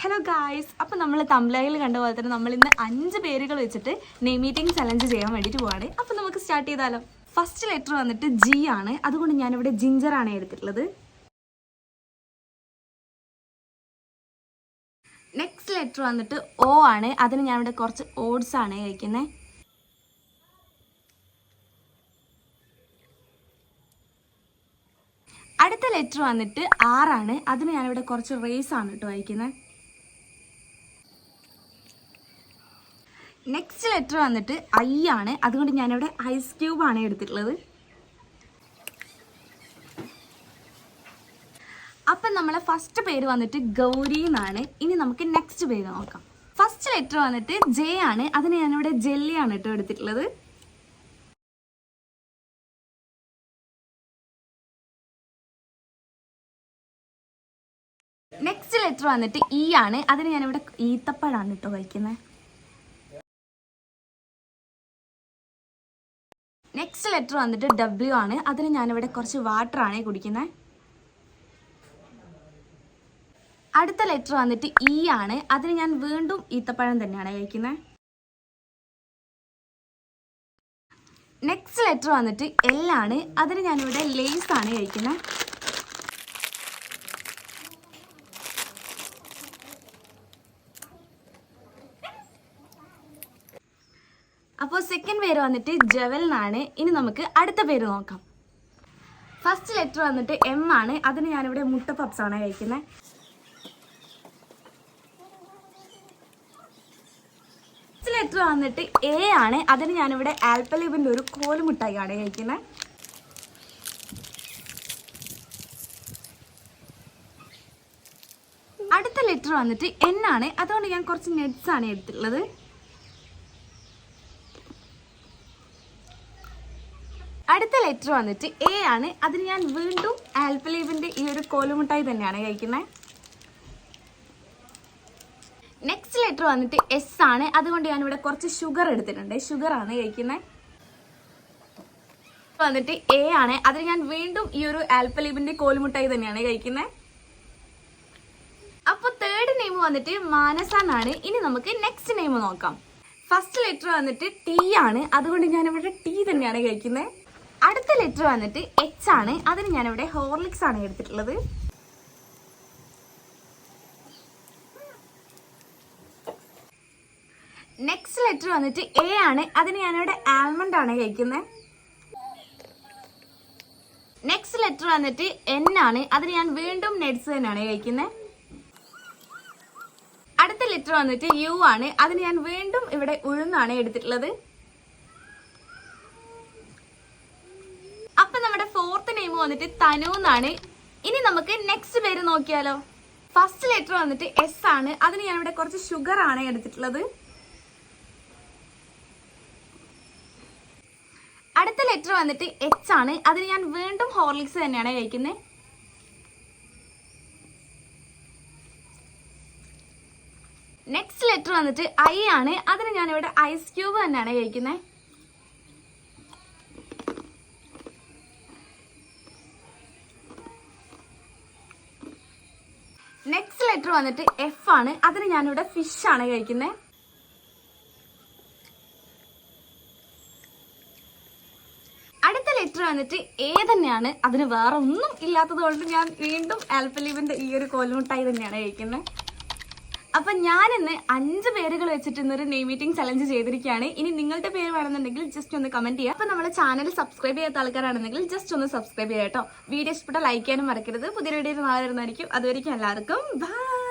Hello guys, അപ്പോൾ നമ്മൾ തംബ്ലയിൽ കണ്ട പോലെ തന്നെ നമ്മൾ ഇന്ന് 5 പേരുകൾ വെച്ചിട്ട് നെയിം മീറ്റിംഗ് ചലഞ്ച് ചെയ്യാൻ വേണ്ടിയിട്ട് പോവാണ്. അപ്പോൾ നമുക്ക് സ്റ്റാർട്ട് ചെയ്താലോ. ഫസ്റ്റ് ലെറ്റർ വന്നിട്ട് ജി ആണ്, അതുകൊണ്ട് ഞാനിവിടെ ജിഞ്ചർ ആണ് എടുത്തിട്ടുള്ളത്. നെക്സ്റ്റ് ലെറ്റർ വന്നിട്ട് ഒ ആണ്, അതിന് ഞാനിവിടെ കുറച്ച് ഓട്സ് ആണ് കഴിക്കുന്നത്. അടുത്ത ലെറ്റർ വന്നിട്ട് ആർ ആണ്, അതിന് ഞാനിവിടെ കുറച്ച് റൈസ് ആണ് കേട്ടോ കഴിക്കുന്നത്. നെക്സ്റ്റ് ലെറ്റർ വന്നിട്ട് ഐ ആണ്, അതുകൊണ്ട് ഞാനിവിടെ ഐസ് ക്യൂബ് ആണ് എടുത്തിട്ടുള്ളത്. അപ്പം നമ്മളെ ഫസ്റ്റ് പേര് വന്നിട്ട് ഗൗരി എന്നാണ്. ഇനി നമുക്ക് നെക്സ്റ്റ് പേര് നോക്കാം. ഫസ്റ്റ് ലെറ്റർ വന്നിട്ട് ജെ ആണ്, അതിന് ഞാനിവിടെ ജെല്ലി ആണ് കേട്ടോ എടുത്തിട്ടുള്ളത്. നെക്സ്റ്റ് ലെറ്റർ വന്നിട്ട് ഇ ആണ്, അതിന് ഞാനിവിടെ ഈത്തപ്പഴമാണ് കേട്ടോ കഴിക്കുന്നത്. നെക്സ്റ്റ് ലെറ്റർ വന്നിട്ട് ഡബ്ല്യു ആണ്, അതിന് ഞാനിവിടെ കുറച്ച് വാട്ടർ ആണ് കുടിക്കുന്നത്. അടുത്ത ലെറ്റർ വന്നിട്ട് ഇ ആണ്, അതിന് ഞാൻ വീണ്ടും ഈത്തപ്പഴം തന്നെയാണ് കഴിക്കുന്നത്. നെക്സ്റ്റ് ലെറ്റർ വന്നിട്ട് എൽ ആണ്, അതിന് ഞാനിവിടെ ലേസ് ആണ് കഴിക്കുന്നത്. അപ്പോൾ സെക്കൻഡ് പേര് വന്നിട്ട് ജവൽ എന്നാണ്. ഇനി നമുക്ക് അടുത്ത പേര് നോക്കാം. ഫസ്റ്റ് ലെറ്റർ വന്നിട്ട് എം ആണ്, അതിന് ഞാനിവിടെ മുട്ട പപ്സ് ആണ് കഴിക്കുന്നത്. നെക്സ്റ്റ് ലെറ്റർ വന്നിട്ട് എ ആണ്, അതിന് ഞാനിവിടെ ആൽപ്പലീബിൻ്റെ ഒരു കോലുമുട്ടായി ആണ് കഴിക്കുന്നത്. അടുത്ത ലെറ്റർ വന്നിട്ട് എൻ ആണ്, അതുകൊണ്ട് ഞാൻ കുറച്ച് നട്ട്സ് ആണ് എടുത്തിട്ടുള്ളത്. അടുത്ത ലെറ്റർ വന്നിട്ട് എ ആണ്, അതിന് ഞാൻ വീണ്ടും ആൽപ്പലീബിൻ്റെ ഈ ഒരു കോലുമുട്ടായി തന്നെയാണ് കഴിക്കുന്നത്. നെക്സ്റ്റ് ലെറ്റർ വന്നിട്ട് എസ് ആണ്, അതുകൊണ്ട് ഞാനിവിടെ കുറച്ച് ഷുഗർ എടുത്തിട്ടുണ്ട്. ഷുഗർ ആണ് കഴിക്കുന്നത്. വന്നിട്ട് എ ആണ്, അതിന് ഞാൻ വീണ്ടും ഈ ഒരു ആൽപ്പലീബിൻ്റെ കോലുമുട്ടായി തന്നെയാണ് കഴിക്കുന്നത്. അപ്പോൾ തേർഡ് നെയിം വന്നിട്ട് മാനസ എന്നാണ്. ഇനി നമുക്ക് നെക്സ്റ്റ് നെയിം നോക്കാം. ഫസ്റ്റ് ലെറ്റർ വന്നിട്ട് ടി ആണ്, അതുകൊണ്ട് ഞാനിവിടെ ടീ തന്നെയാണ് കഴിക്കുന്നത്. അടുത്ത ലെറ്റർ വന്നിട്ട് എച്ച് ആണ്, അതിന് ഞാനിവിടെ ഹോർലിക്സ് ആണ് എടുത്തിട്ടുള്ളത്. നെക്സ്റ്റ് ലെറ്റർ വന്നിട്ട് എ ആണ്, അതിന് ഞാനിവിടെ ആൽമണ്ട് ആണ് കഴിക്കുന്നത്. നെക്സ്റ്റ് ലെറ്റർ വന്നിട്ട് എൻ ആണ്, അതിന് ഞാൻ വീണ്ടും നട്ട്സ് തന്നെയാണ് കഴിക്കുന്നത്. അടുത്ത ലെറ്റർ വന്നിട്ട് യു ആണ്, അതിന് ഞാൻ വീണ്ടും ഇവിടെ ഉഴുന്നാണ് എടുത്തിട്ടുള്ളത്. അപ്പൊ നമ്മുടെ ഫോർത്ത് നെയിം വന്നിട്ട് തനു എന്നാണ്. ഇനി നമുക്ക് നെക്സ്റ്റ് പേര് നോക്കിയാലോ. ഫസ്റ്റ് ലെറ്റർ വന്നിട്ട് എസ് ആണ്, അതിന് ഞാൻ ഇവിടെ കുറച്ച് ഷുഗർ ആണ് എടുത്തിട്ടുള്ളത്. അടുത്ത ലെറ്റർ വന്നിട്ട് എച്ച് ആണ്, അതിന് ഞാൻ വീണ്ടും ഹോർലിക്സ് തന്നെയാണ് കഴിക്കുന്നത്. നെക്സ്റ്റ് ലെറ്റർ വന്നിട്ട് ഐ ആണ്, അതിന് ഞാനിവിടെ ഐസ് ക്യൂബ് തന്നെയാണ് കഴിക്കുന്നത്. നെക്സ്റ്റ് ലെറ്റർ വന്നിട്ട് എഫ് ആണ്, അതിന് ഞാനിവിടെ ഫിഷ് ആണ് കഴിക്കുന്നത്. അടുത്ത ലെറ്റർ വന്നിട്ട് എ തന്നെയാണ്, അതിന് വേറെ ഒന്നും ഇല്ലാത്തത് കൊണ്ട് ഞാൻ വീണ്ടും ആൽപ്പലീബിന്റെ ഈ ഒരു കോലുമുട്ടായി തന്നെയാണ് കഴിക്കുന്നത്. അപ്പൊ ഞാൻ ഇന്ന് 5 പേരുകൾ വെച്ചിട്ട് ഇന്നൊരു നെയിം മീറ്റിംഗ് ചലഞ്ച് ചെയ്തിരിക്കുകയാണ്. ഇനി നിങ്ങളുടെ പേര് വേണമെന്നുണ്ടെങ്കിൽ ജസ്റ്റ് ഒന്ന് കമന്റ് ചെയ്യുക. അപ്പൊ നമ്മുടെ ചാനൽ സബ്സ്ക്രൈബ് ചെയ്യാത്ത ആൾക്കാരാണെന്നെങ്കിൽ ജസ്റ്റ് ഒന്ന് സബ്സ്ക്രൈബ് ചെയ്യാം കേട്ടോ. വീഡിയോ ഇഷ്ടപ്പെട്ട ലൈക്ക് ചെയ്യാനും മറക്കരുത്. പുതിയ വീഡിയോ വരുന്നതായിരിക്കും. അതുവരെയ്ക്കും എല്ലാവർക്കും ബൈ.